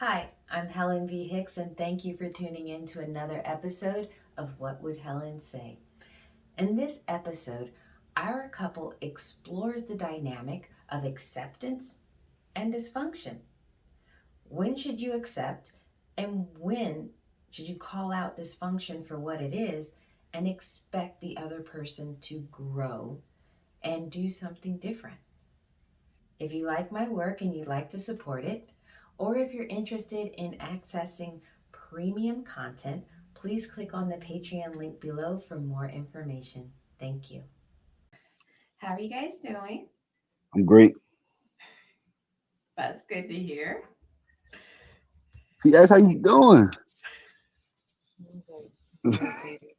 Hi, I'm Helen V. Hicks, and thank you for tuning in to another episode of What Would Helen Say? In this episode, our couple explores the dynamic of acceptance and dysfunction. When should you accept, and when should you call out dysfunction for what it is and expect the other person to grow and do something different? If you like my work and you'd like to support it, or if you're interested in accessing premium content, please click on the Patreon link below for more information. Thank you. How are you guys doing? I'm great. That's good to hear. See, that's how you doing. Okay. Irritated.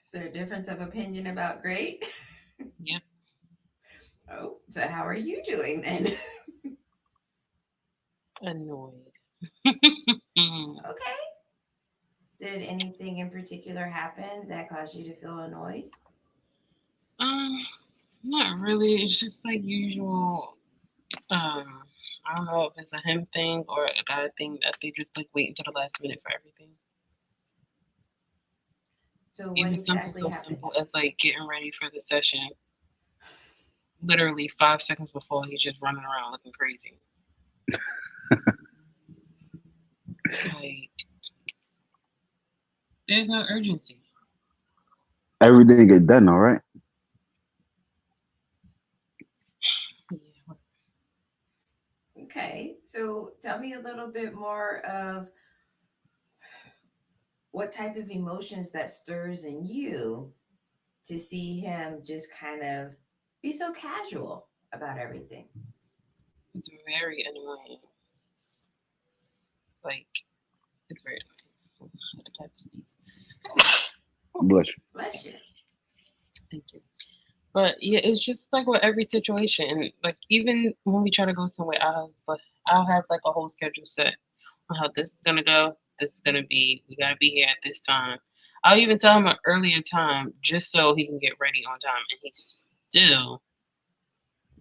Is there a difference of opinion about great? Yep. Oh, so how are you doing then? Annoyed. Okay. Did anything in particular happen that caused you to feel annoyed? um, Not really. It's just like usual. I don't know if it's a him thing or a guy thing that they just like wait until the last minute for everything. So, what Even something exactly so happened? simple as like getting ready for the session. Literally 5 seconds before, he's just running around looking crazy. Like there's no urgency. Everything get done, all right? Yeah. Okay, so tell me a little bit more of what type of emotions that stirs in you to see him just kind of be so casual about everything. It's very annoying. Like it's very annoying. I had to type the sneeze. Bless you. Bless you. Thank you. But yeah, it's just like with every situation. And like even when we try to go somewhere, I'll have like a whole schedule set on how this is gonna go. This is gonna be. We gotta be here at this time. I'll even tell him an earlier time just so he can get ready on time, and he still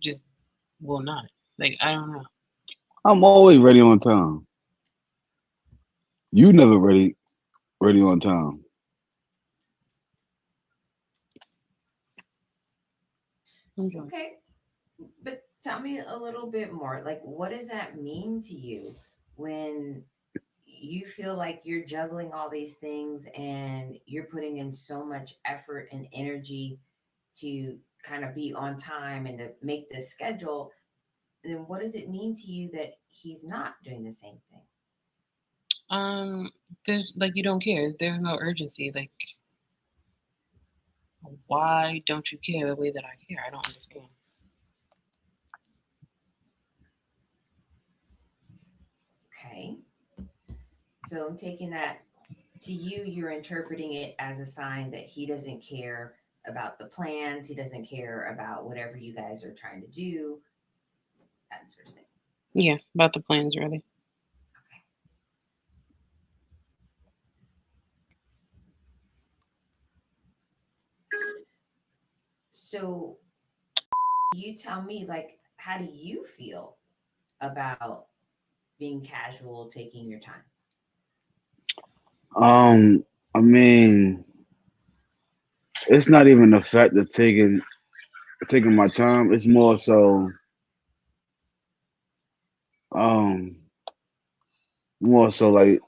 just will not. Like I don't know. I'm always ready on time. You never ready on time. I'm joking. Okay, but tell me a little bit more. Like, what does that mean to you when you feel like you're juggling all these things and you're putting in so much effort and energy to kind of be on time and to make this schedule? Then what does it mean to you that he's not doing the same thing? Um, there's like you don't care. There's no urgency. Like why don't you care the way that I care? I don't understand. Okay. So I'm taking that to you, you're interpreting it as a sign that he doesn't care about the plans, he doesn't care about whatever you guys are trying to do, that sort of thing. Yeah, about the plans really. Okay. So you tell me, like, how do you feel about being casual, taking your time? I mean, it's not even the fact of taking my time. It's more so, um, like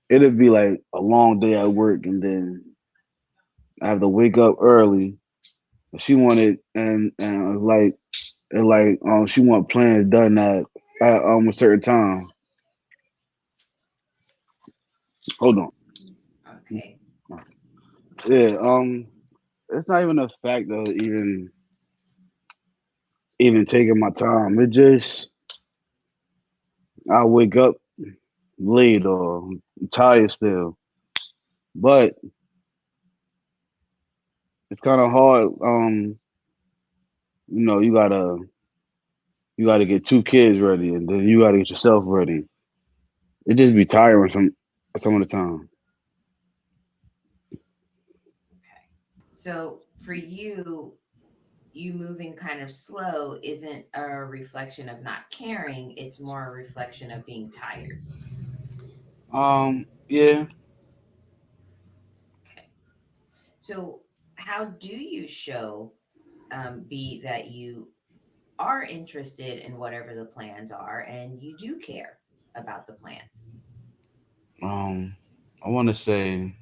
it'd be like a long day at work, and then I have to wake up early. She wanted, and she want plans done at a certain time. Hold on. Okay. Yeah. It's not even the fact of even taking my time. It just I wake up late or tired still. But it's kind of hard. You gotta get two kids ready, and then you gotta get yourself ready. It just be tiring some of the time. Okay. So for you, you moving kind of slow isn't a reflection of not caring, it's more a reflection of being tired. Yeah. Okay. So, how do you show be that you are interested in whatever the plans are and you do care about the plans? Um, I want to say,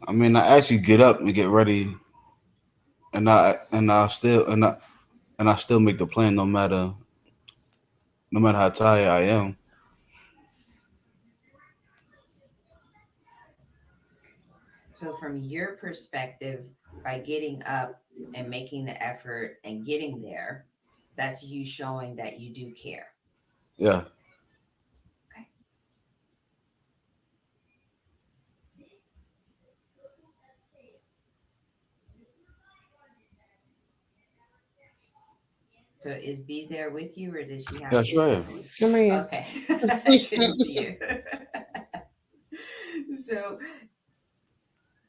I mean, I actually get up and get ready, and I still make the plan no matter how tired I am. So, from your perspective, by getting up and making the effort and getting there, that's you showing that you do care. Yeah. Okay. So, is B there with you, or does she have Yeah, to sure. step away? I'm right here. Okay. I couldn't see you. So,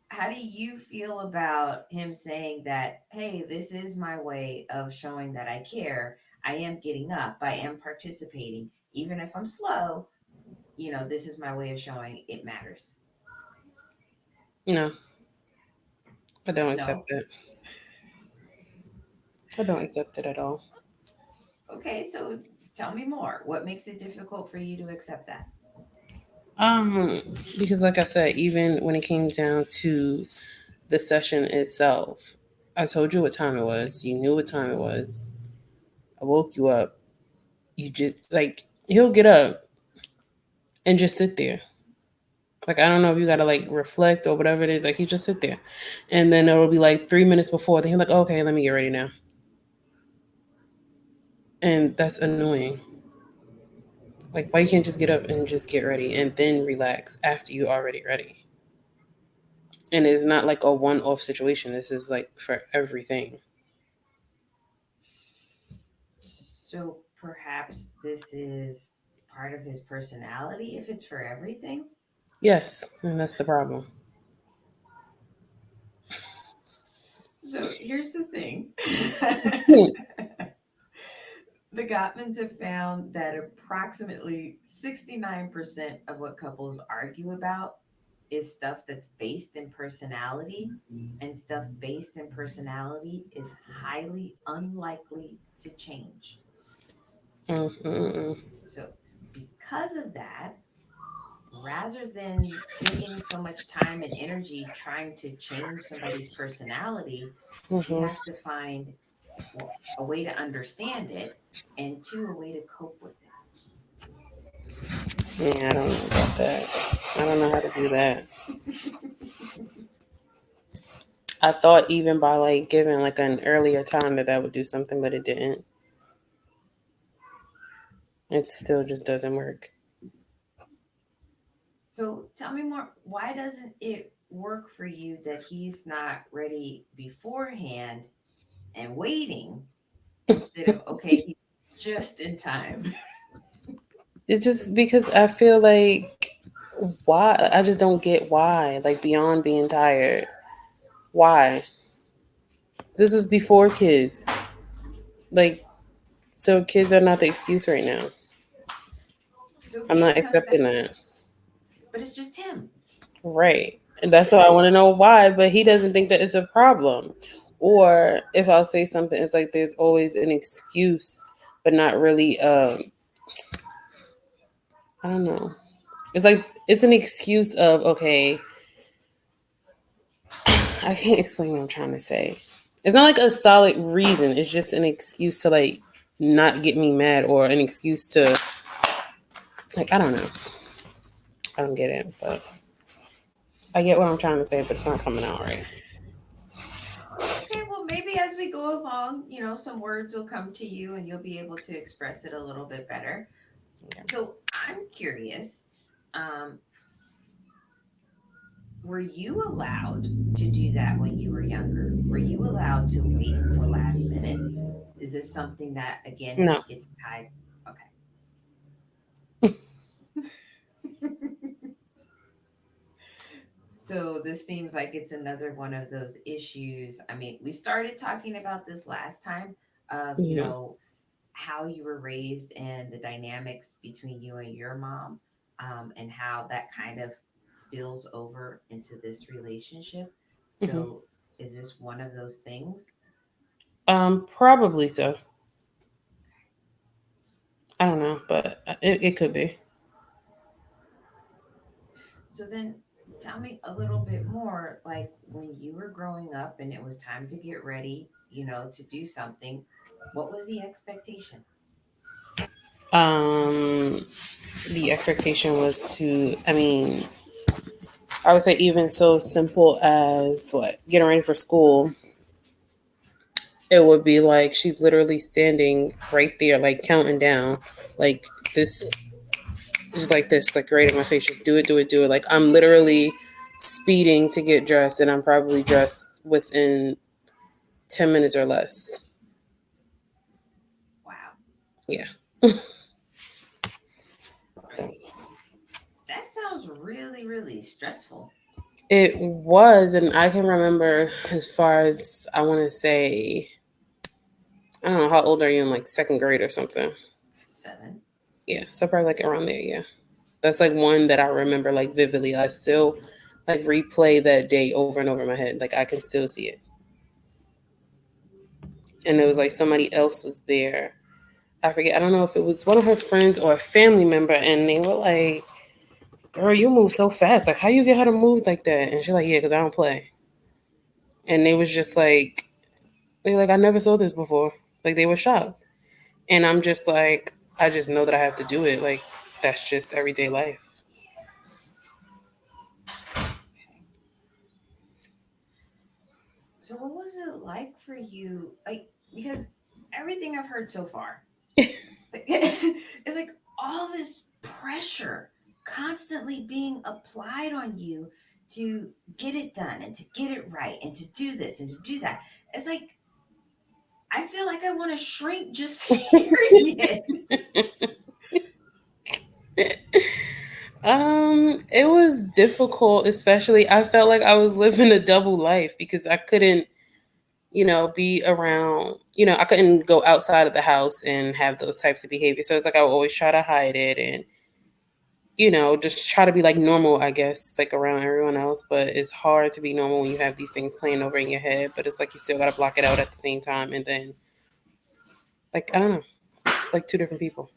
how do you feel about him saying that, hey, this is my way of showing that I care? I am getting up, I am participating. Even if I'm slow, this is my way of showing it matters. No, I don't No? accept it. I don't accept it at all. Okay, so tell me more. What makes it difficult for you to accept that? Um, because like I said, even when it came down to the session itself, I told you what time it was. You knew what time it was. I woke you up. You just like he'll get up and just sit there. Like I don't know if you gotta like reflect or whatever it is. Like you just sit there, and then it'll be like 3 minutes before. Then he's like, okay, let me get ready now, and that's annoying. Like why you can't just get up and just get ready and then relax after you already ready? And it's not like a one-off situation. This is like for everything. So perhaps this is part of his personality if it's for everything? Yes, and that's the problem. So here's the thing. Hmm. The Gottmans have found that approximately 69% of what couples argue about is stuff that's based in personality, and stuff based in personality is highly unlikely to change. Mm-mm-mm. So, because of that, rather than spending so much time and energy trying to change somebody's personality, we Mm-hmm. have to find a way to understand it, and two, a way to cope with it. Yeah, I don't know about that. I don't know how to do that. I thought even by like giving like an earlier time that that would do something, but it didn't. It still just doesn't work. So tell me more. Why doesn't it work for you that he's not ready beforehand and waiting instead of, okay, he's just in time? It's just because I feel like why I just don't get why. Like beyond being tired, why? This was before kids. Like so, kids are not the excuse right now. So I'm again, not it comes back, accepting that. but it's just him. Right. And that's why I want to know why, but he doesn't think that it's a problem. Or if I'll say something, it's like there's always an excuse, but not really I don't know. It's like it's an excuse of okay, I can't explain what I'm trying to say. It's not like a solid reason. It's just an excuse to like not get me mad or an excuse to like I don't know. I don't get it, but I get what I'm trying to say, but it's not coming out right. Okay, well, maybe as we go along, some words will come to you and you'll be able to express it a little bit better. So I'm curious, um, were you allowed to do that when you were younger? Were you allowed to wait until last minute? Is this something that again No. gets tied? Okay. So this seems like it's another one of those issues. I mean, we started talking about this last time of, Yeah. how you were raised and the dynamics between you and your mom, and how that kind of spills over into this relationship. Hmm. So is this one of those things? Probably so. I don't know, but it could be. So then tell me a little bit more, like when you were growing up and it was time to get ready, to do something, what was the expectation? Um, the expectation was to, I mean, I would say even so simple as what getting ready for school. It would be like she's literally standing right there, like counting down, like this, just like this, like right in my face. Just do it, do it, do it. Like I'm literally speeding to get dressed, and I'm probably dressed within 10 minutes or less. Wow. Yeah. So That sounds really, really stressful. it was, and I can remember as far as I want to say, I don't know how old are you in like second grade or something. 7. Yeah, so probably like around there. Yeah, that's like one that I remember like vividly. I still like replay that day over and over in my head. Like I can still see it. And it was like somebody else was there. I forget. I don't know if it was one of her friends or a family member, and they were like, "Girl, you move so fast. Like, how you get her to move like that?" And she's like, "Yeah, because I don't play." And they was just like, they like, "I never saw this before." Like they were shocked, and I'm just like, I just know that I have to do it. Like that's just everyday life. Okay. So what was it like for you? Like, because everything I've heard so far, it's like all this pressure constantly being applied on you to get it done and to get it right and to do this and to do that. It's like I feel like I want to shrink just hearing it. It was difficult, especially I felt like I was living a double life because I couldn't, be around, I couldn't go outside of the house and have those types of behaviors. So it's like I would always try to hide it and, just try to be like normal, I guess, like around everyone else. But it's hard to be normal when you have these things playing over in your head. But it's like you still got to block it out at the same time. And then, like, I don't know, it's like two different people.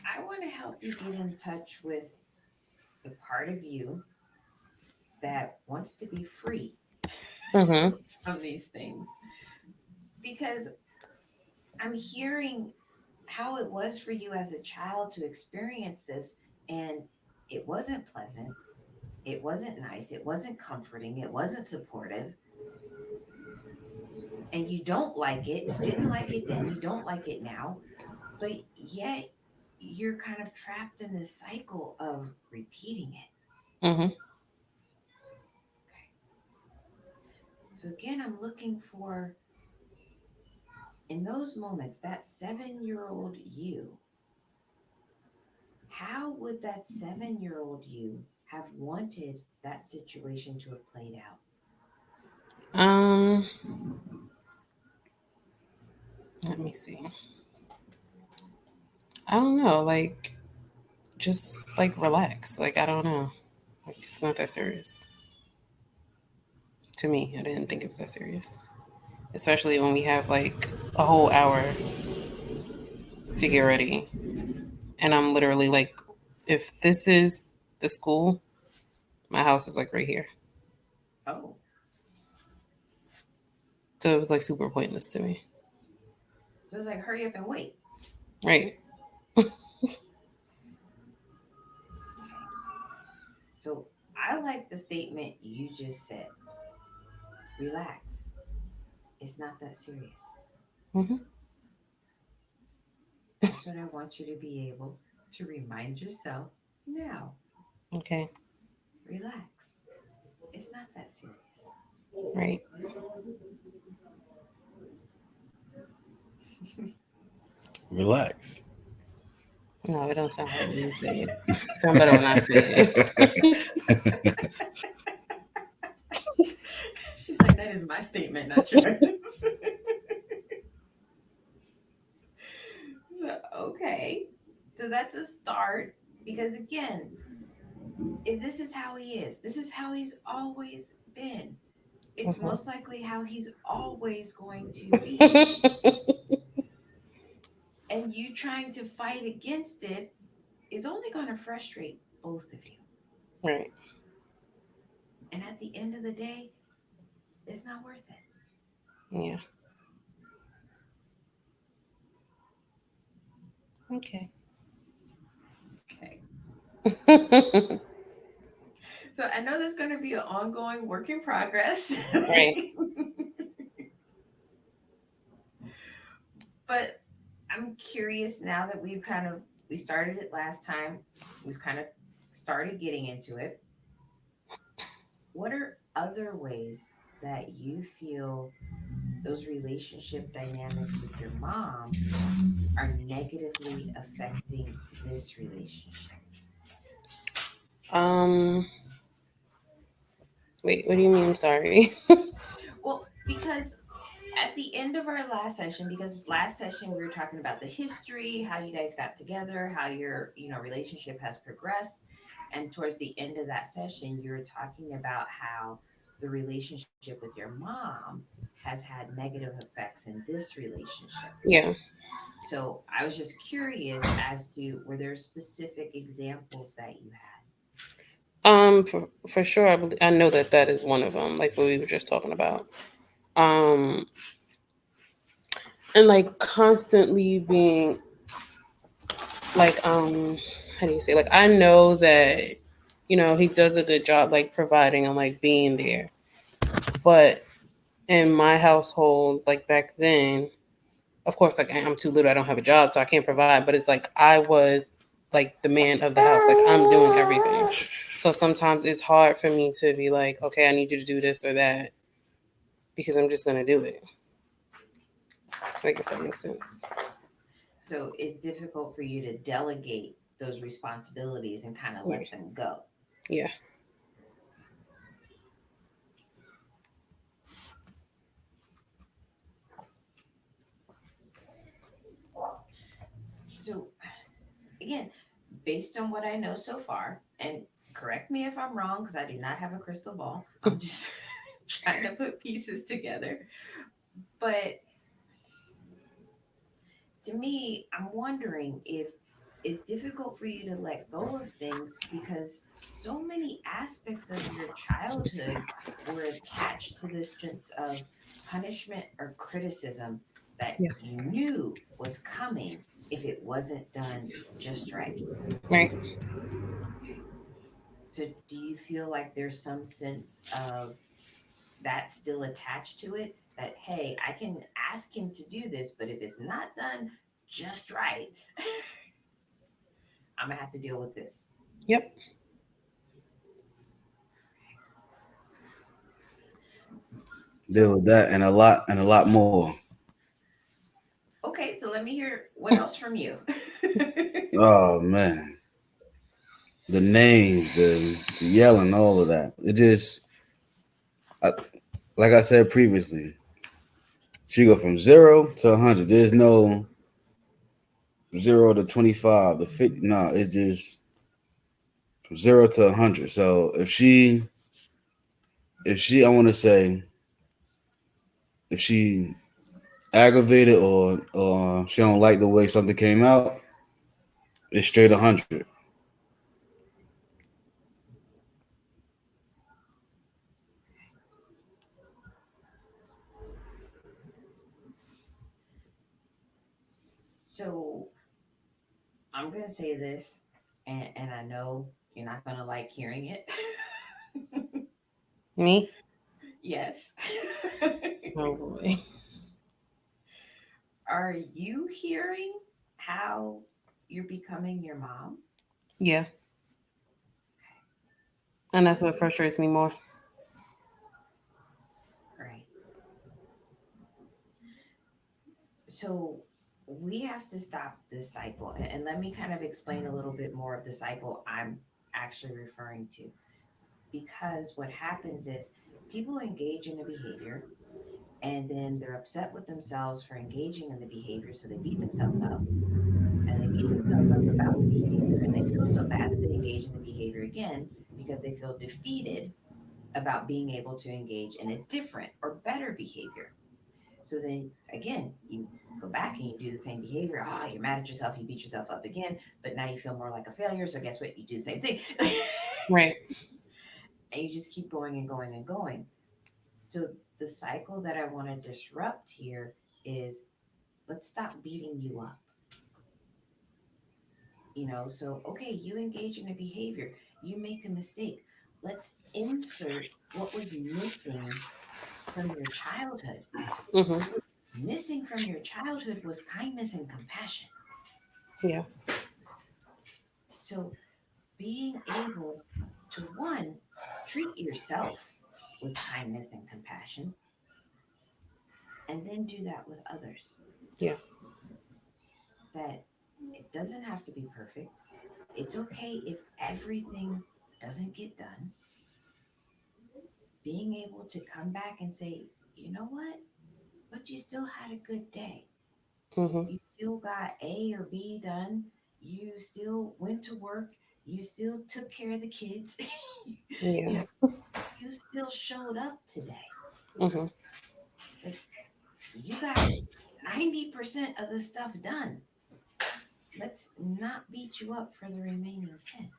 I want to help you get in touch with the part of you that wants to be free Mm-hmm. from these things, because I'm hearing how it was for you as a child to experience this, and it wasn't pleasant, it wasn't nice, it wasn't comforting, it wasn't supportive, and you don't like it. You didn't like it then, you don't like it now, but yet you're kind of trapped in this cycle of repeating it. Mm-hmm. So again, I'm looking for, in those moments, that 7-year-old you, how would that 7-year-old you have wanted that situation to have played out? Um, Let me see. I don't know. Like, just like relax. Like, I don't know. Like, it's not that serious. To me, I didn't think it was that serious. Especially when we have like a whole hour to get ready. And I'm literally like, if this is the school, my house is like right here. Oh, So it was like super pointless to me. so it's like, hurry up and wait. Right. Okay. So I like the statement you just said, relax. It's not that serious. Hmm. That's what I want you to be able to remind yourself now. Okay. Relax. It's not that serious. Right. Relax. No, it don't sound right when you say it. It sound better when I say it. She's like, that is my statement, not yours. So, okay. So that's a start because, again, if this is how he is, this is how he's always been. It's Mhm. most likely how he's always going to be. And you trying to fight against it is only going to frustrate both of you. Right. And at the end of the day, it's not worth it. Yeah. Okay. Okay. So I know there's going to be an ongoing work in progress. Right. But I'm curious now that we started it last time, we've kind of started getting into it. What are other ways that you feel those relationship dynamics with your mom are negatively affecting this relationship? Um. Wait. What do you mean? I'm sorry. Well, because at the end of our last session, because last session we were talking about the history, how you guys got together, how your relationship has progressed, and towards the end of that session, you were talking about how the relationship with your mom has had negative effects in this relationship. Yeah. So I was just curious as to were there specific examples that you had? For sure, I know that that is one of them. Like what we were just talking about. Um. And like constantly being like how do you say, like I know that he does a good job like providing and like being there, but in my household like back then, of course, like I'm too little, I don't have a job, so I can't provide, but it's like I was like the man of the house, like I'm doing everything. So sometimes it's hard for me to be like, okay, I need you to do this or that because I'm just gonna do it, like if that makes sense. So it's difficult for you to delegate those responsibilities and kind of Yeah. let them go. Yeah. So again, based on what I know so far, and correct me if I'm wrong because I do not have a crystal ball. I'm just trying to put pieces together. But to me, I'm wondering if it's difficult for you to let go of things because so many aspects of your childhood were attached to this sense of punishment or criticism that Yeah. you knew was coming if it wasn't done just right. Right. Okay. So do you feel like there's some sense of that still attached to it? That, hey, I can ask him to do this, but if it's not done just right, I'm gonna have to deal with this. Yep. Deal So, with that and a lot more. okay, so let me hear what else from you. Oh man, the names, the yelling, all of that. It just, I, like I said previously, she go from 0 to 100. There's no 0 to 25, the 50. No, it's just from 0 to 100. So I want to say, if she aggravated or she don't like the way something came out, it's straight 100. So I'm gonna say this, and I know you're not gonna like hearing it. Me. Yes. Oh boy. Are you hearing how you're becoming your mom? Yeah. And that's what frustrates me more. Right. So we have to stop this cycle. And let me kind of explain a little bit more of the cycle I'm actually referring to. Because what happens is people engage in a behavior and then they're upset with themselves for engaging in the behavior. So they beat themselves up and they beat themselves up about the behavior and they feel so bad that they engage in the behavior again because they feel defeated about being able to engage in a different or better behavior. So then again, you go back and you do the same behavior. Ah, you're mad at yourself, you beat yourself up again, but now you feel more like a failure. So guess what? You do the same thing. Right. And you just keep going and going and going. So the cycle that I want to disrupt here is let's stop beating you up. So okay, you engage in a behavior, you make a mistake. Let's insert what was missing from your childhood. Mm-hmm. What was missing from your childhood was kindness and compassion. Yeah. So being able to one, treat yourself with kindness and compassion, and then do that with others. Yeah. That it doesn't have to be perfect. It's okay if everything doesn't get done. Being able to come back and say, you know what? But you still had a good day. Mm-hmm. You still got A or B done. You still went to work. You still took care of the kids. you Yeah. know, you still showed up today. Mm-hmm. Like you got 90% of the stuff done. Let's not beat you up for the remaining 10.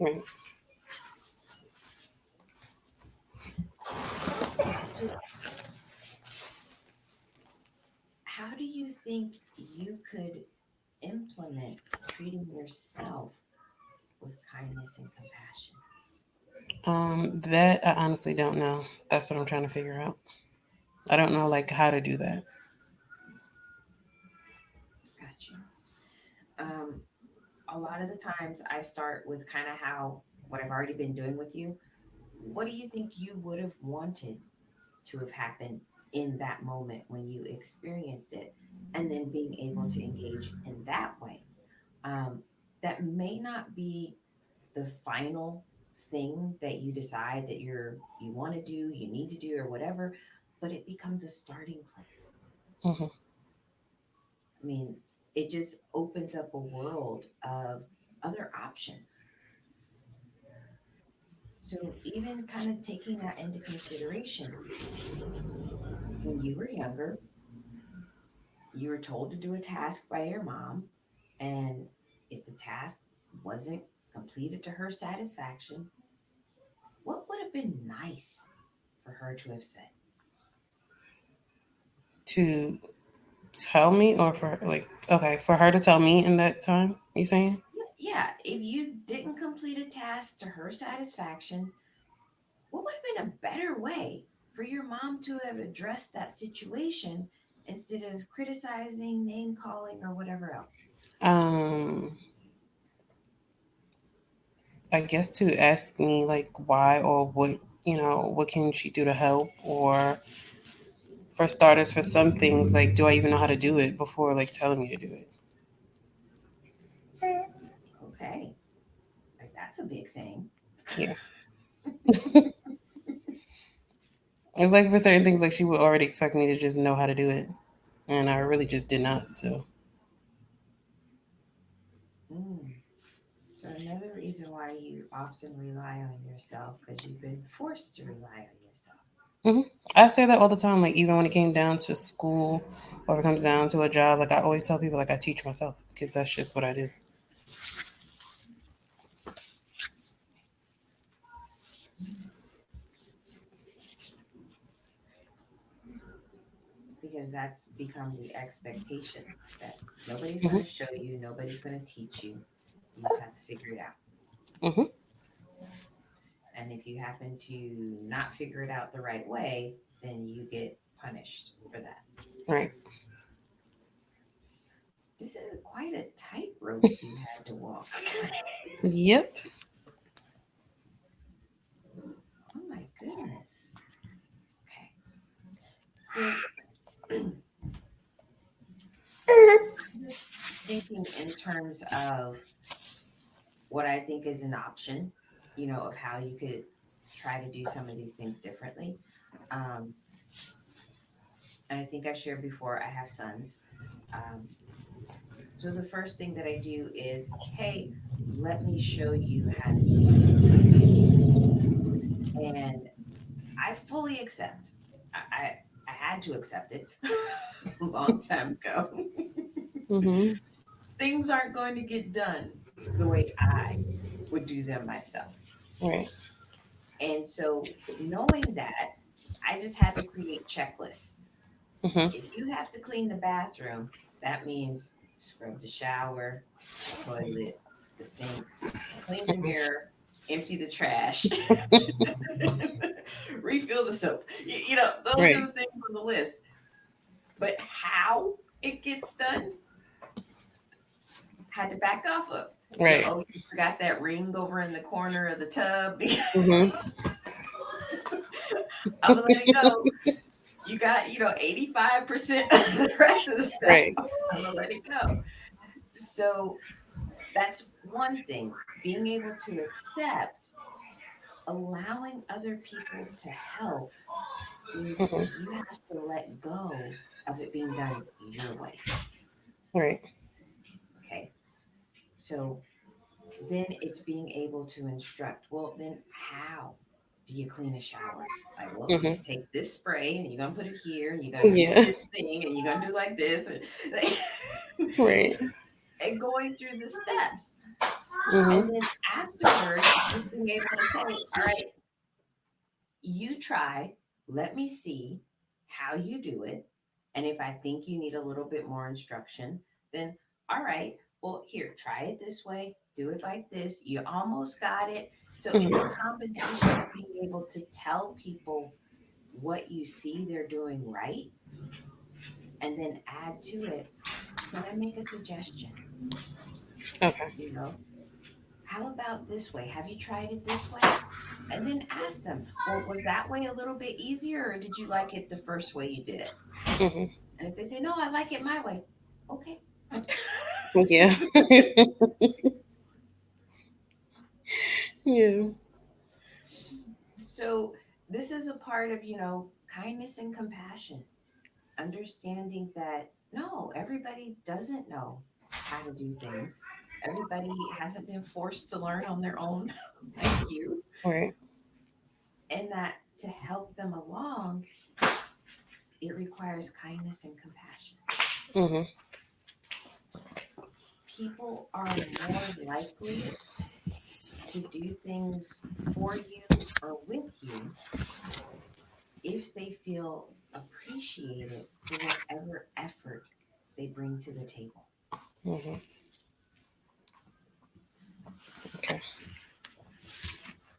Right. So how do you think you could implement treating yourself with kindness and compassion? That I honestly don't know. That's what I'm trying to figure out. I don't know like how to do that. Got you. Um, a lot of the times I start with kind of how what I've already been doing with you. What do you think you would have wanted to have happened in that moment when you experienced it? And then being able to engage in that way. Um, that may not be the final thing that you decide that you want to do, you need to do, or whatever, but it becomes a starting place. Mm-hmm. I mean, it just opens up a world of other options. So even kind of taking that into consideration, when you were younger, you were told to do a task by your mom, and if the task wasn't completed to her satisfaction, what would have been nice for her to have said? To tell me or for like okay, for her to tell me in that time, you saying? Yeah, if you didn't complete a task to her satisfaction, what would have been a better way for your mom to have addressed that situation instead of criticizing, name calling, or whatever else? Um I guess to ask me like why or what what can she do to help, or for starters, for some things like do I even know how to do it before like telling me to do it. Okay, like that's a big thing. Yeah. It's like for certain things like she would already expect me to just know how to do it, and I really just did not. So Mm. So another reason why you often rely on yourself because you've been forced to rely on yourself. hmm I say that all the time, like even when it came down to school or if it comes down to a job, like I always tell people like I teach myself because that's just what I do. Because that's become the expectation that nobody's going hmm to show you, nobody's going to teach you. You just have to figure it out. hmm And if you happen to not figure it out the right way, then you get punished for that. Right. This is quite a tightrope you had to walk. Yep. Oh my goodness. Okay. So thinking in terms of what I think is an option, of how you could try to do some of these things differently. Um, and I think I've shared before, I have sons. Um, so the first thing that I do is, hey, let me show you how to do this. And I fully accept. I had to accept it a long time ago. Mhm. Things aren't going to get done the way I would do them myself. Right. And so, knowing that, I just had to create checklists. If Mhm. you have to clean the bathroom, that means scrub the shower, the toilet, the sink, clean the Mhm. mirror, empty the trash, refill the soap. Those are Right. the things on the list. But how it gets done, had to back off of. Right. Oh, you forgot that ring over in the corner of the tub. Mhm. I'm gonna let it go. You got, 85% of the rest of the stuff. Right. I'm gonna let it go. So that's one thing. Being able to accept, allowing other people to help means Mhm. you have to let go of it being done your way. Right. Okay. So then it's being able to instruct. Well, then how do you clean a shower? Like, well, you Mhm. take this spray and you're gonna put it here, and you're gonna rinse Yeah. this thing, and you're gonna do like this, Right. and going through the steps. And Mhm. then afterwards, just being able to say, all right, you try, let me see how you do it. And if I think you need a little bit more instruction, then all right, well, here, try it this way, do it like this. You almost got it. So it's a Mhm. combination of being able to tell people what you see they're doing right and then add to it. Can I make a suggestion? Okay. You know, how about this way? Have you tried it this way? And then ask them, well, was that way a little bit easier or did you like it the first way you did it? Mhm. And if they say, no, I like it my way, okay. Yeah. Yeah. So this is a part of, kindness and compassion, understanding that no, everybody doesn't know how to do things. Everybody hasn't been forced to learn on their own like you. Right. And that to help them along, it requires kindness and compassion. Mhm. People are more likely to do things for you or with you if they feel appreciated for whatever effort they bring to the table. Mhm. Okay.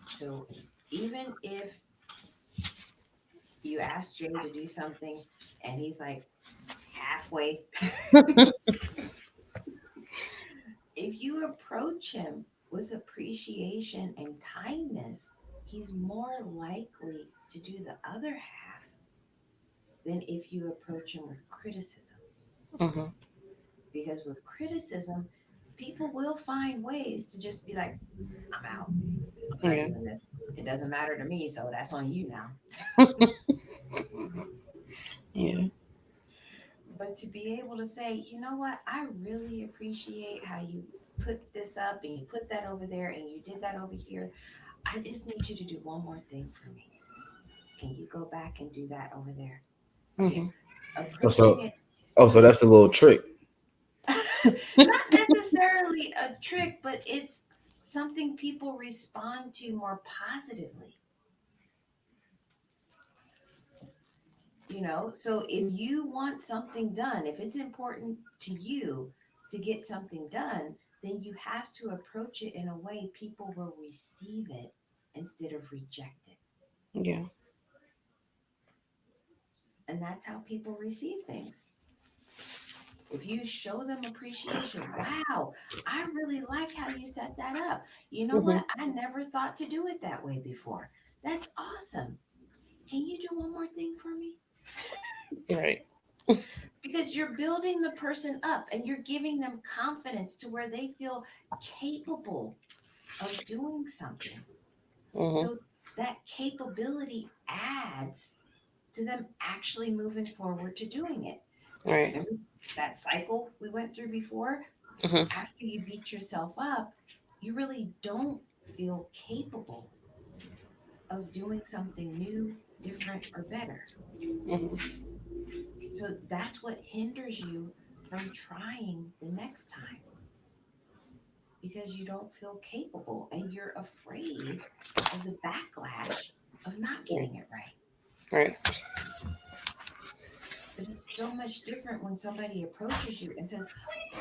So even if you ask Jay to do something and he's like halfway, if you approach him with appreciation and kindness, he's more likely to do the other half than if you approach him with criticism. Mhm. Because with criticism, people will find ways to just be like, I'm out. I'm not Yeah. doing this. It doesn't matter to me, so that's on you now. Yeah. But to be able to say, you know what, I really appreciate how you put this up and you put that over there and you did that over here. I just need you to do one more thing for me. Can you go back and do that over there? Here, Mhm. Oh, approaching so it. that's a little trick. Not necessarily a trick, but it's something people respond to more positively. So if you want something done, if it's important to you to get something done, then you have to approach it in a way people will receive it instead of reject it. Yeah. And that's how people receive things. If you show them appreciation, wow, I really like how you set that up. You know Mhm. what? I never thought to do it that way before. That's awesome. Can you do one more thing for me? Right. Because you're building the person up and you're giving them confidence to where they feel capable of doing something. Mm-hmm. So that capability adds to them actually moving forward to doing it. Right. Remember that cycle we went through before? Mm-hmm. After you beat yourself up, you really don't feel capable of doing something new, different, or better. Mm-hmm. So that's what hinders you from trying the next time because you don't feel capable and you're afraid of the backlash of not Right. getting it right. Right. But it's so much different when somebody approaches you and says,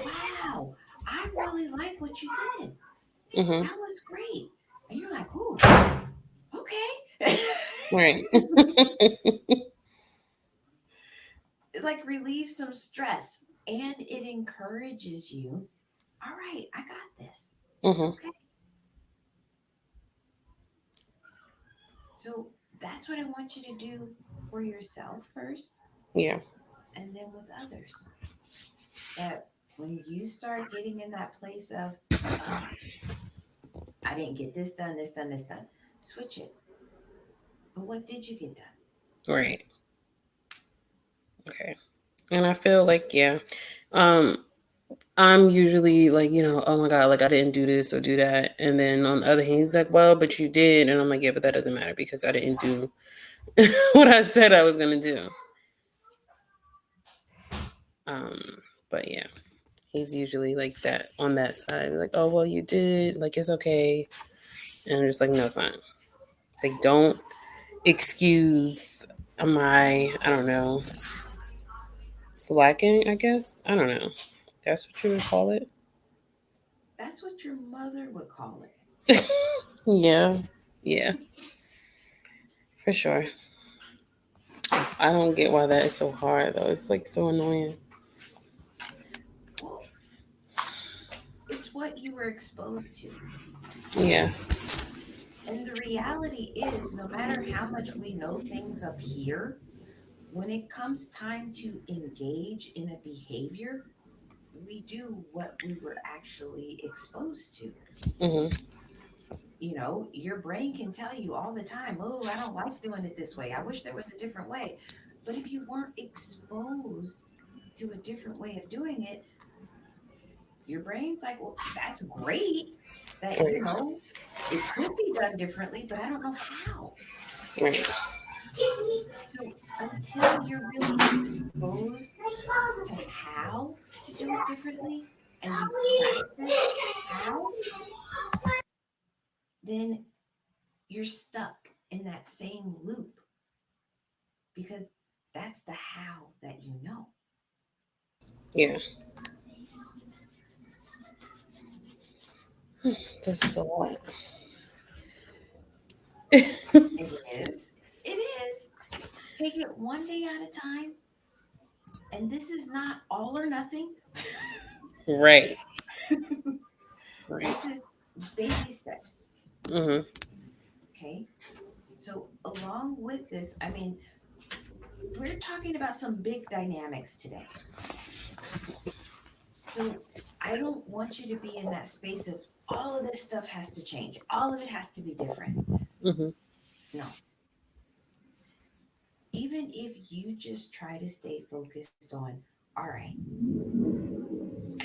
"Wow, I really like what you did. Mm-hmm. That was great." And you're like, "Ooh, okay." Right. It like relieves some stress and it encourages you. All right, I got this. It's Mm-hmm. okay. So that's what I want you to do for yourself first Yeah. and then with others. That when you start getting in that place of, oh, I didn't get this done, this done, this done, switch it. But what did you get done? Right. Okay. And I feel like, yeah, um, I'm usually like, oh my God, like I didn't do this or do that. And then on the other hand, he's like, well, but you did. And I'm like, yeah, but that doesn't matter because I didn't do what I said I was going to do. Um, but yeah, he's usually like that on that side. Like, oh, well, you did. Like, it's okay. And I'm just like, no, it's not. Like, don't excuse I don't know, slacking, I guess. I don't know. That's what you would call it. That's what your mother would call it. Yeah. Yeah, for sure. I don't get why that is so hard though. It's like so annoying. Well, it's what you were exposed to. Yeah. And the reality is, no matter how much we know things up here, when it comes time to engage in a behavior, we do what we were actually exposed to. Mhm. Your brain can tell you all the time, oh, I don't like doing it this way. I wish there was a different way. But if you weren't exposed to a different way of doing it, your brain's like, well, that's great that, Right. it could be done differently, but I don't know how. Right. So until you're really exposed to how to do it differently and you practice how, then you're stuck in that same loop because that's the how that you know. Yeah. This is a lot. It is. It is. Take it one day at a time. And this is not all or nothing. Right. Right. This is baby steps. Mhm. Okay. So, along with this, I mean, we're talking about some big dynamics today. So, I don't want you to be in that space of all of this stuff has to change, all of it has to be different. Mhm. No. Even if you just try to stay focused on, all right,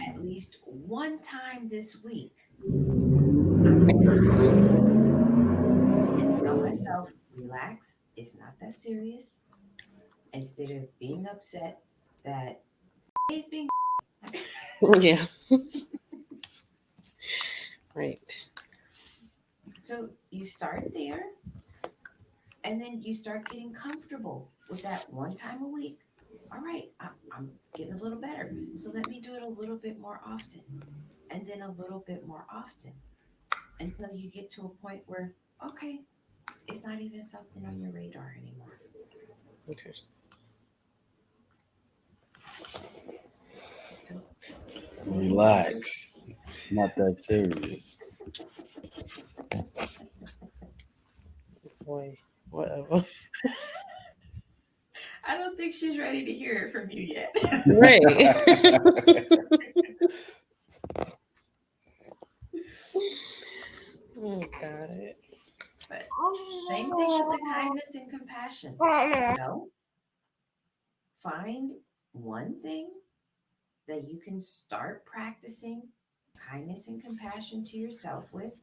at least one time this week, I'm going to and tell myself, relax, it's not that serious. Instead of being upset that he's being Yeah. Right. so you start there and then you start getting comfortable with that one time a week. All right, I'm getting a little better. So let me do it a little bit more often and then a little bit more often until you get to a point where, okay, it's not even something on your radar anymore. Okay. So same here. Relax. It's not that serious. Boy. Whatever. I don't think she's ready ready to hear it from you yet. Right. Oh, got it. But same thing with the kindness and compassion. Find one thing that you can start practicing kindness and compassion to yourself with.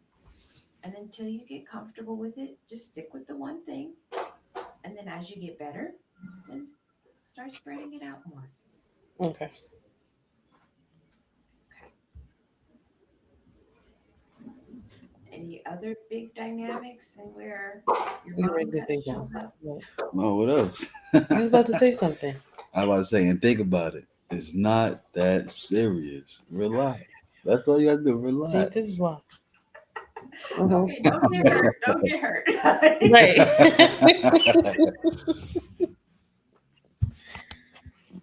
And until you get comfortable with it, just stick with the one thing. And then as you get better, then start spreading it out more. Okay. Okay. Any other big dynamics and where your You ready mom to say shows something? up? No, what else? I was about to say something. I was about to say, and think about it. It's not that serious. Relax. That's all you gotta do. Relax. See, this is why. Okay, don't get hurt. Don't get hurt. Right.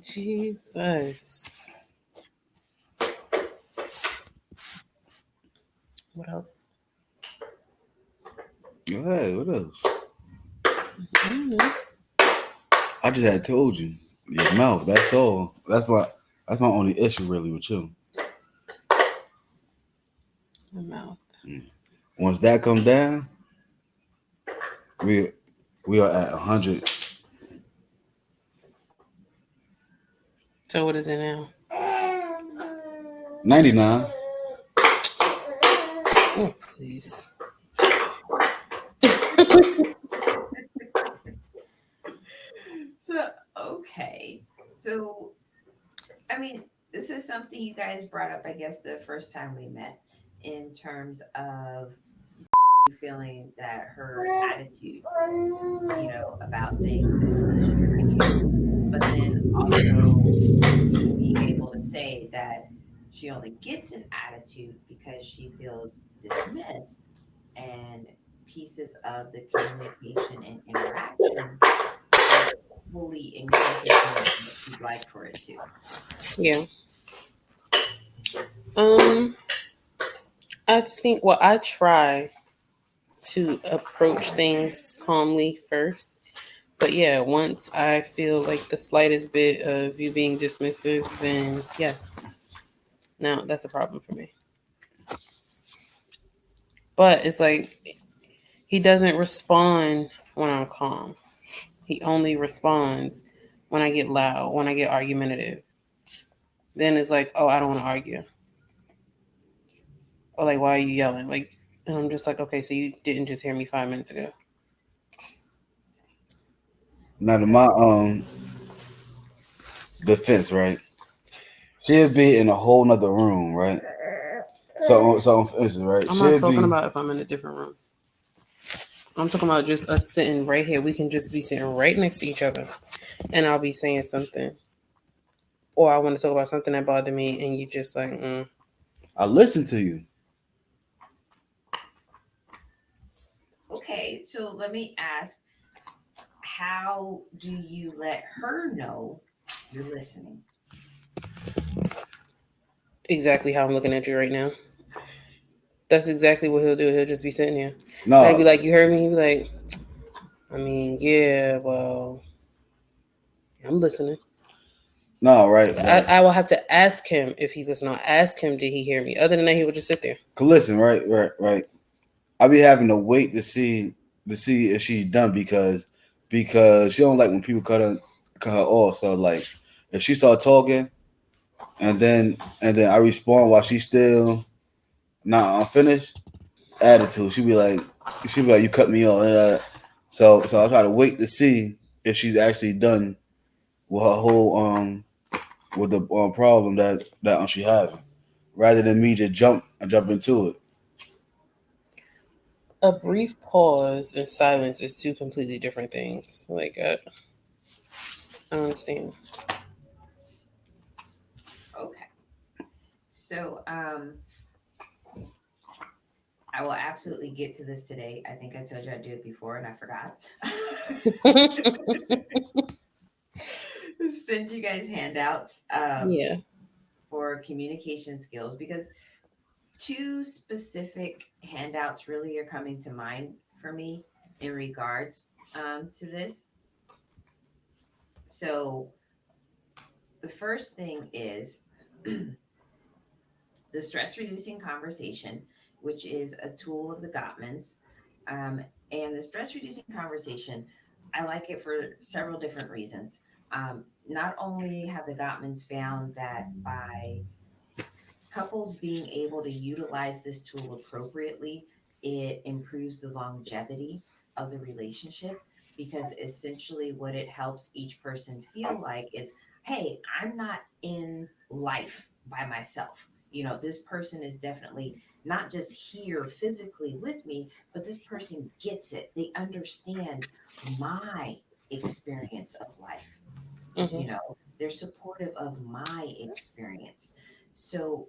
Jesus. What else? Go ahead. What else? I don't know. I just had told you. Your mouth. That's all. That's my only issue really with you. My mouth. Once that comes down, we are at 100. So what is it now? 99. Oh, please. So, okay. So, I mean, this is something you guys brought up, I guess, the first time we met in terms of feeling that her attitude, about things is demeaning to you. But then also being able to say that she only gets an attitude because she feels dismissed and pieces of the communication and interaction aren't fully encompassing what you'd like for it to. Yeah. I think I try to approach things calmly first. But yeah, once I feel like the slightest bit of you being dismissive, then yes. Now that's a problem for me. But it's like he doesn't respond when I'm calm. He only responds when I get loud, when I get argumentative. Then it's like, oh, I don't want to argue. Or like, why are you yelling? Like, and I'm just like, okay, so you didn't just hear me 5 minutes ago. Now to my defense, right? She'll be in a whole nother room, right? So for instance, right? I'm not talking about if I'm in a different room. I'm talking about just us sitting right here. We can just be sitting right next to each other, and I'll be saying something, or I want to talk about something that bothered me, and you just like, I listen to you. Okay, so let me ask, how do you let her know you're listening? exactly how I'm looking at you right now. That's exactly what he'll do. He'll just be sitting here. And No, I'll be like, you heard me? He'll be like, I mean, yeah, well, I'm listening. no, right. I will have to ask him if he's listening. I'll ask him, did he hear me? Other than that, he will just sit there. Listen, right. I be having to wait to see if she's done because she don't like when people cut her off. So like, if she start talking and then I respond while she's still not unfinished, attitude. She be like, you cut me off. So I try to wait to see if she's actually done with her whole with the problem that she having, rather than me just jump into it. A brief pause and silence is two completely different things. Like, I don't understand. Okay. So, I will absolutely get to this today. I think I told you I'd do it before and I forgot. Send you guys handouts Yeah. for communication skills because two specific handouts really are coming to mind for me in regards to this. So, the first thing is the stress reducing conversation, which is a tool of the Gottmans. Um, and the stress reducing conversation, I like it for several different reasons. Not only have the Gottmans found that by couples being able to utilize this tool appropriately, it improves the longevity of the relationship because essentially what it helps each person feel like is, hey, I'm not in life by myself. This person is definitely not just here physically with me, but this person gets it. They understand my experience of life. Mm-hmm. They're supportive of my experience. So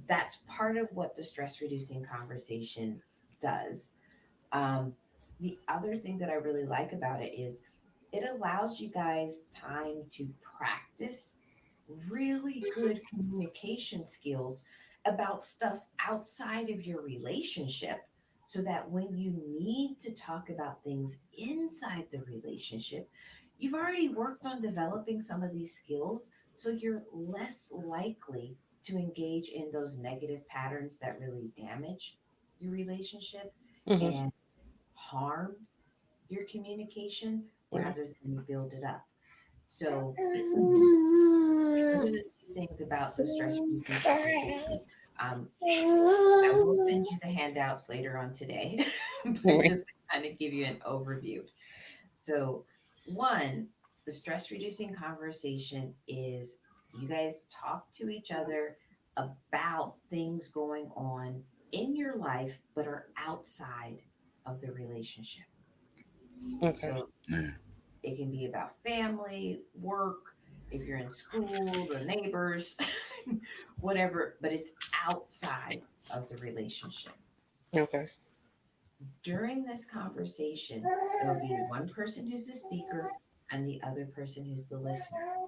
that's part of what the stress reducing conversation does. Um, the other thing that I really like about it is it allows you guys time to practice really good communication skills about stuff outside of your relationship so that when you need to talk about things inside the relationship, you've already worked on developing some of these skills so you're less likely to engage in those negative patterns that really damage your relationship Mm-hmm. and harm your communication rather than build it up. So those are the two things about the stress reducing conversation. Um, I will send you the handouts later on today, but Right. just to kind of give you an overview. So, one, the stress reducing conversation is you guys talk to each other about things going on in your life but are outside of the relationship. Okay. So, Yeah. it can be about family, work, if you're in school, the neighbors, whatever, but it's outside of the relationship. Okay. During this conversation, there'll be one person who's the speaker and the other person who's the listener.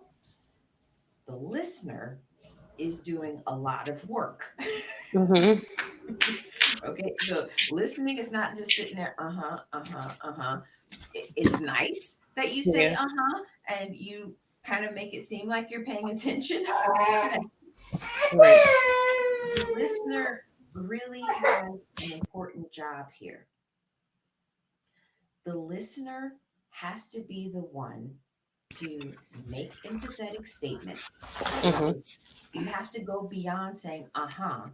The listener is doing a lot of work. Mm-hmm. Okay, so listening is not just sitting there, uh huh, uh huh, uh huh. It's nice that you say Yeah. uh huh and you kind of make it seem like you're paying attention. Right. The listener really has an important job here. The listener has to be the one to make empathetic statements. Mm-hmm. So you have to go beyond saying uh-huh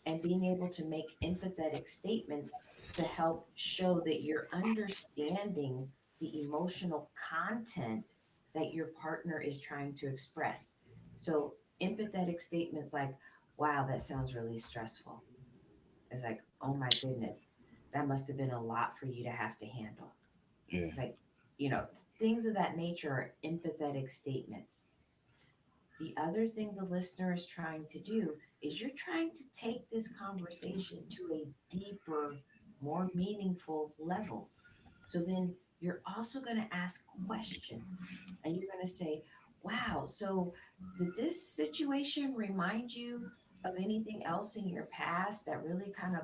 and being able to make empathetic statements to help show that you're understanding the emotional content that your partner is trying to express. So empathetic statements like, wow, that sounds really stressful. It's like, oh my goodness, that must have been a lot for you to have to handle. Yeah. It's like, you know, things of that nature are empathetic statements. The other thing the listener is trying to do is you're trying to take this conversation to a deeper, more meaningful level. So then you're also going to ask questions and you're going to say, wow, so did this situation remind you of anything else in your past that really kind of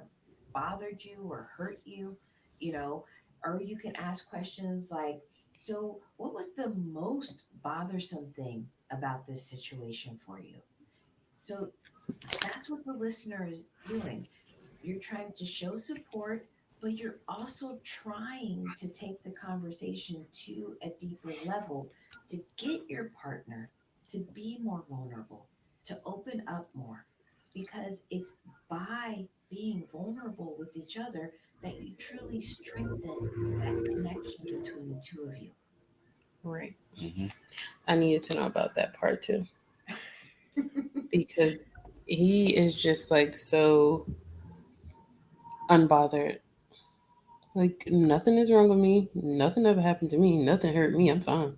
bothered you or hurt you? You know, or you can ask questions like, so what was the most bothersome thing about this situation for you? So that's what the listener is doing. You're trying to show support, but you're also trying to take the conversation to a deeper level to get your partner to be more vulnerable, to open up more, because it's by being vulnerable with each other that you truly strengthen that connection between the two of you. Right. Hmm. I needed to know about that part too because he is just like so unbothered. Like nothing is wrong with me. Nothing ever happened to me. Nothing hurt me. I'm fine.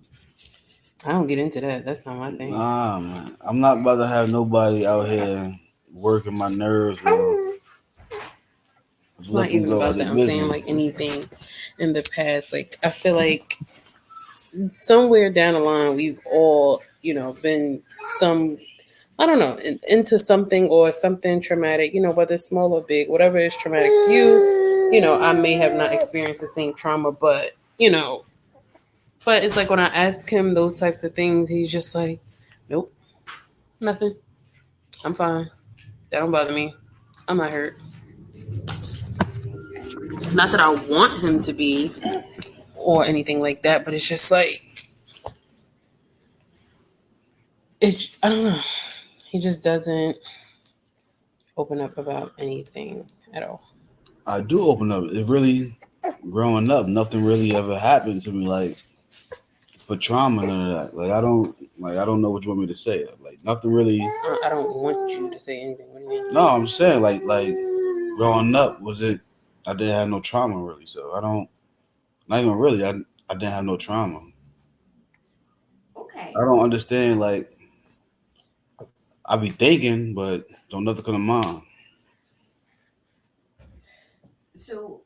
I don't get into that. That's not my thing. Nah, man. I'm not about to have nobody out here working my nerves or It's not looking even good about like that. this I'm saying business. like anything in the past. Like I feel like somewhere down the line we've all, been some I don't know, into something or something traumatic, whether it's small or big, whatever is traumatic to you, I may have not experienced the same trauma, but it's like when I ask him those types of things, he's just like, nope, Nothing. I'm fine. That don't bother me. I'm not hurt. Okay. Not that I want him to be or anything like that, but it's just like it's. I don't know. He just doesn't open up about anything at all. I do open up. It really, growing up, nothing really ever happened to me like for trauma, none of that. Like I don't know what you want me to say. Like nothing really. I don't want you to say anything. What do you mean? No, I'm saying like growing up was it. I didn't have no trauma really, so I don't. Not even really. I didn't have no trauma. Okay. I don't understand. Like I be thinking, but don't nothing come to mind. So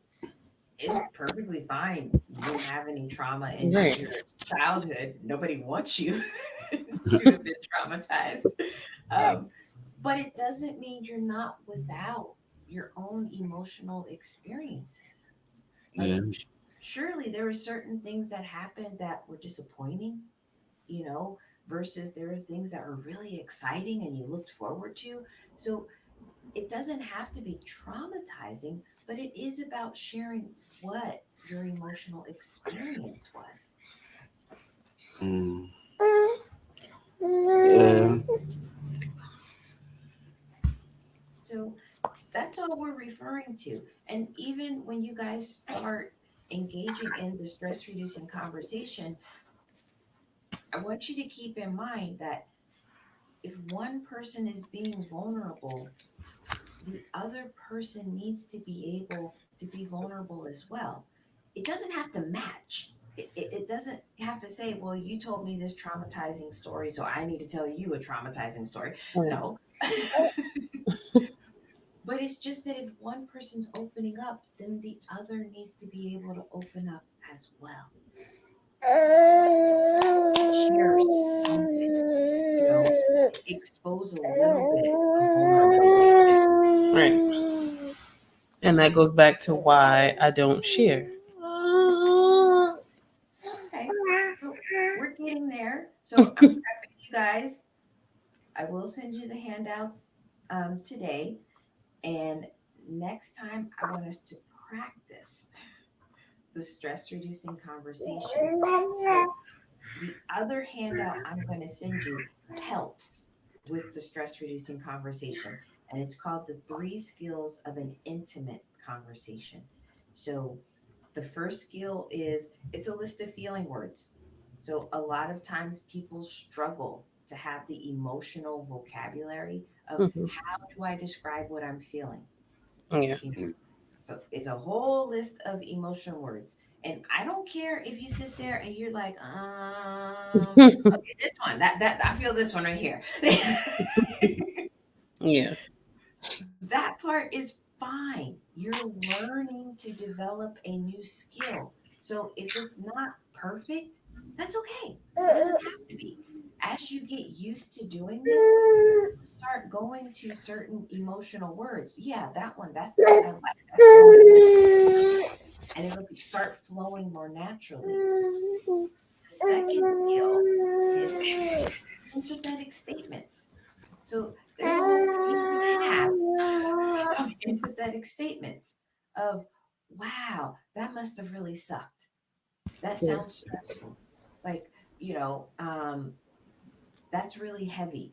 it's perfectly fine. You didn't have any trauma in Right. your childhood. Nobody wants you to have been traumatized. Um, but it doesn't mean you're not without your own emotional experiences. Like, Yeah. surely there were certain things that happened that were disappointing, you know, versus there are things that were really exciting and you looked forward to. So it doesn't have to be traumatizing, but it is about sharing what your emotional experience was. Mm, yeah. So that's all we're referring to. And even when you guys start engaging in the stress reducing conversation, I want you to keep in mind that if one person is being vulnerable, the other person needs to be able to be vulnerable as well. It doesn't have to match. It doesn't have to say, well, you told me this traumatizing story, so I need to tell you a traumatizing story. Right. No. But it's just that if one person's opening up, then the other needs to be able to open up as well. Share something, you know, expose a little bit of vulnerability. Right. And that goes back to why I don't share. Okay, so we're getting there. So I'm prepping you guys. I will send you the handouts today. And next time, I want us to practice the stress reducing conversation. So the other handout I'm going to send you helps with the stress reducing conversation. And it's called the 3 skills of an intimate conversation. So the first skill is it's a list of feeling words. So a lot of times people struggle to have the emotional vocabulary of Hmm. how do I describe what I'm feeling? Yeah. You know, so it's a whole list of emotion words. And I don't care if you sit there and you're like, okay, this one, that I feel this one right here. Yeah. That part is fine. You're learning to develop a new skill. So if it's not perfect, that's okay. It doesn't have to be. As you get used to doing this, start going to certain emotional words. Yeah, that one, that's the one I like. That's the one I feel. And it'll start flowing more naturally. The second skill is empathetic statements. So there's a whole tab of empathetic statements of, wow, that must have really sucked. That Yeah. sounds stressful. Like, you know, that's really heavy.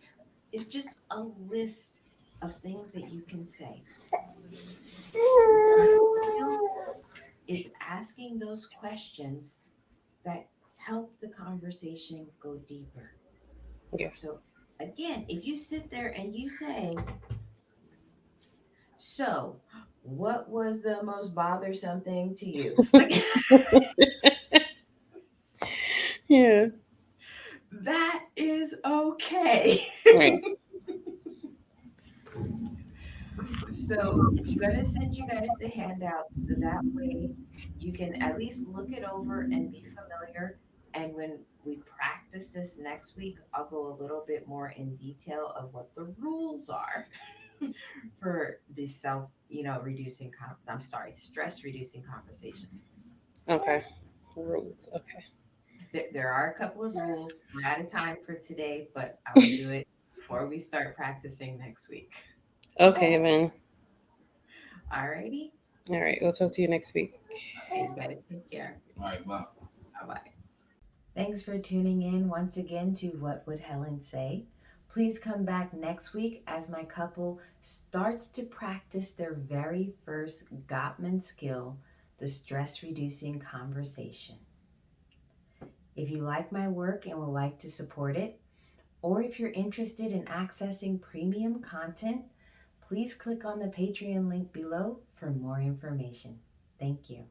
It's just a list of things that you can say. The third skill is asking those questions that help the conversation go deeper. Yeah. So, again, if you sit there and you say, so what was the most bothersome thing to you? Like, Yeah. that is okay. Right. So, I'm going to send you guys the handouts so that way you can at least look it over and be familiar. And when we practice this next week, I'll go a little bit more in detail of what the rules are for the I'm sorry, stress reducing conversation. Okay. Rules. Okay. There are a couple of rules. We're out of time for today, but I will do it. before we start practicing next week. Okay, then. Alrighty? All right. We'll talk to you next week. Okay, you better take care. All right, bye. Bye-bye. Thanks for tuning in once again to What Would Helen Say? Please come back next week as my couple starts to practice their very first Gottman skill, the stress-reducing conversation. If you like my work and would like to support it, or if you're interested in accessing premium content, please click on the Patreon link below for more information. Thank you.